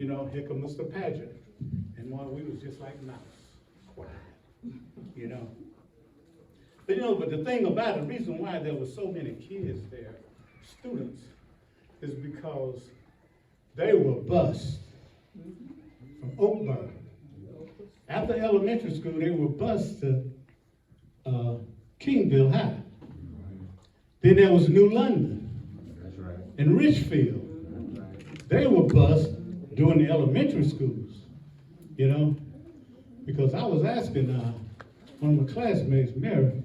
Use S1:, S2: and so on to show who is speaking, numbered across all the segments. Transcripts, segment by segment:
S1: you know, here come Mr. Pageant. And while we was just like mouse, quiet, you know. But you know, but the thing about it, the reason why there were so many kids there, students, is because they were bused from Oakburn. After elementary school, they were bused to KINGVILLE High. Then there was New London.
S2: That's right.
S1: And Richfield.
S2: That's right.
S1: They were bused during the elementary schools, you know, because I was asking one of my classmates, Mary,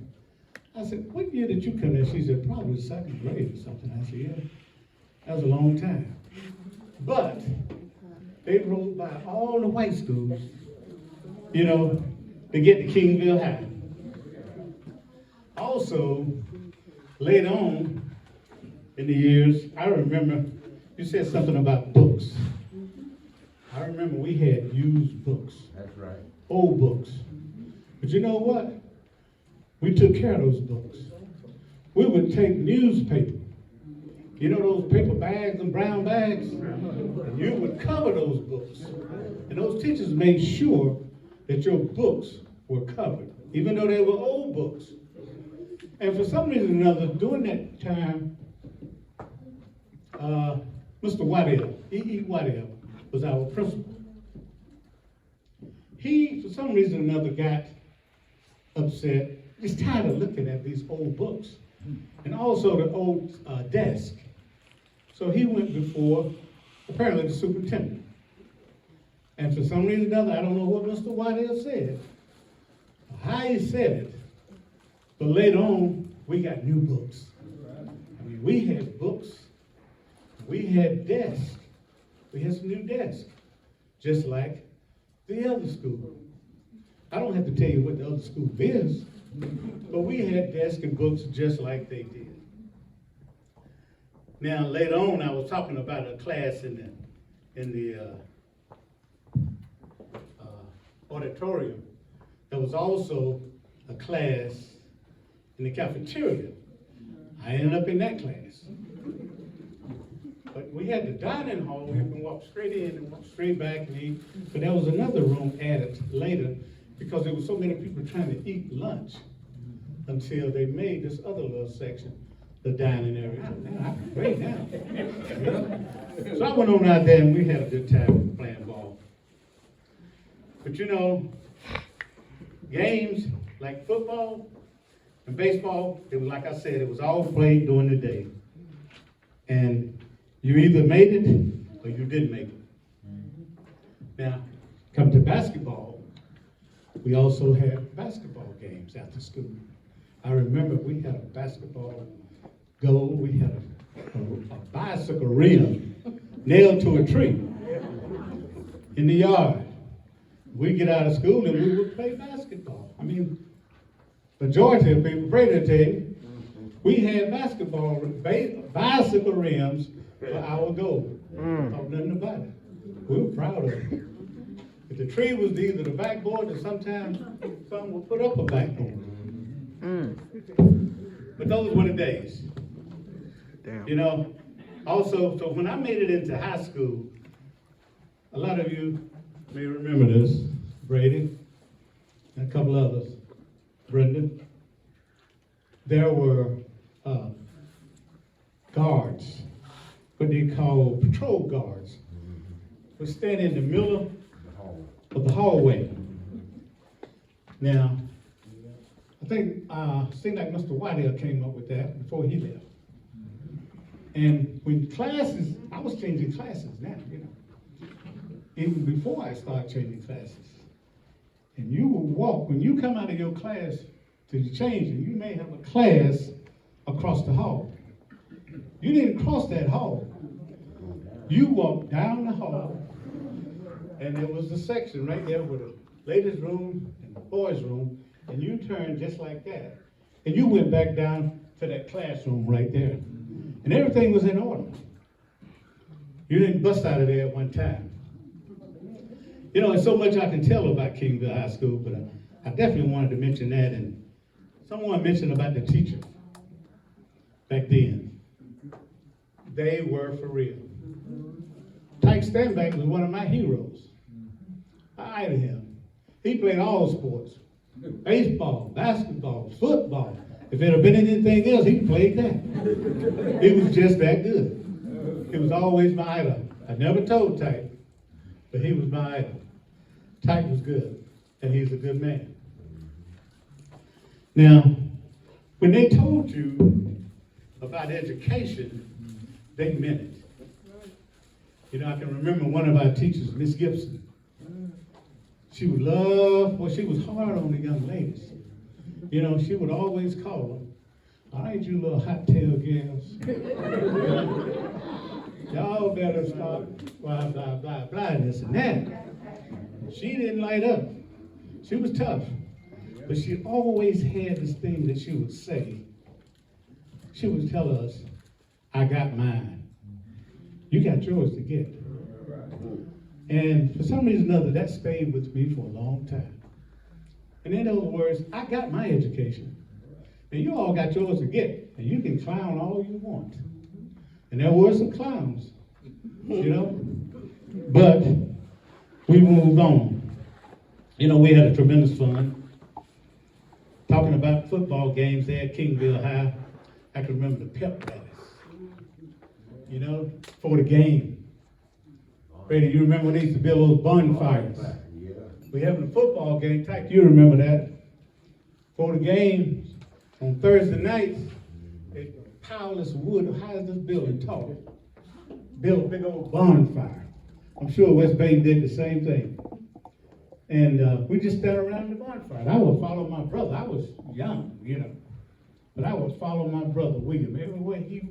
S1: I said, what year did you come in? She said, probably second grade or something. I said, yeah, that was a long time. But they rode by all the white schools, you know, to get to KINGVILLE High. Also, later on in the years, I remember you said something about books. I remember we had used books.
S2: That's right.
S1: Old books. But you know what? We took care of those books. We would take newspaper. You know those paper bags and brown bags? And you would cover those books. And those teachers made sure that your books were covered, even though they were old books. And for some reason or another, during that time, Mr. Waddell, E.E. Waddell, was our principal. He, for some reason or another, got upset, just tired of looking at these old books, and also the old desk. So he went before, apparently, the superintendent. And for some reason or another, I don't know what Mr. Waddell said, or how he said it, but later on, we got new books. I mean, we had books, we had desks, we had some new desks, just like the other school. I don't have to tell you what the other school is, but we had desks and books just like they did. Now, later on, I was talking about a class in the auditorium. There was also a class in the cafeteria. I ended up in that class. But we had the dining hall, you can walk straight in and walk straight back and eat. But there was another room added later because there were so many people trying to eat lunch until they made this other little section the dining area. Now, I can pray now. So I went on out there and we had a good time playing ball. But you know, games like football and baseball, it was like I said, it was all played during the day. And you either made it or you didn't make it. Now, come to basketball, we also had basketball games after school. I remember we had a basketball goal, we had a bicycle rim nailed to a tree in the yard. We get out of school and we would play basketball. I mean, majority of people, pray to tell you, we had basketball, bicycle rims for our goal. Thought nothing about it. We were proud of it. If the tree was either the backboard or sometimes someone would put up a backboard. But those were the days. Damn. You know, also, so when I made it into high school, a lot of you may remember this, Brady, and a couple others, Brenda. There were guards, what they call patrol guards, would stand in the middle of the hallway. Now, I think, seemed like Mr. Whitehill came up with that before he left. And when classes, I was changing classes now, you know, even before I started changing classes. And you will walk, when you come out of your class to change, and you may have a class across the hall. You didn't cross that hall. You walked down the hall, and there was a section right there with the ladies' room and the boys' room, and you turned just like that. And you went back down to that classroom right there. And everything was in order. You didn't bust out of there at one time. You know, there's so much I can tell about KINGVILLE High School, but I definitely wanted to mention that. And someone mentioned about the teachers back then. They were for real. Tyke Stanback was one of my heroes. I idol him. He played all sports. Baseball, basketball, football. If it had been anything else, he played that. He was just that good. He was always my idol. I never told Tyke, but he was my idol. Tyke was good, and he's a good man. Now, when they told you about education, they meant it. You know, I can remember one of our teachers, Miss Gibson. She would love, well, she was hard on the young ladies. You know, she would always call them, all right, you little hot tail gals. Y'all better stop, blah, blah, blah, blah, this and that. She didn't light up. She was tough. But she always had this thing that she would say. She would tell us, I got mine. You got yours to get. And for some reason or other, that stayed with me for a long time. And in other words, I got my education. And you all got yours to get. And you can clown all you want. And there were some clowns, you know. But we moved on. You know, we had a tremendous fun. Talking about football games there at KINGVILLE High. I can remember the pep rallies. You know, for the game. Brady, you remember when they used to build those bonfires?
S2: Yeah.
S1: We having a football game. Tyke, you remember that? For the game, on Thursday nights, they piled this wood high as this building tall. Built a big old bonfire. I'm sure West Bay did the same thing. And we just sat around the bonfire. I would follow my brother. I was young, you know. But I would follow my brother, William, everywhere he went.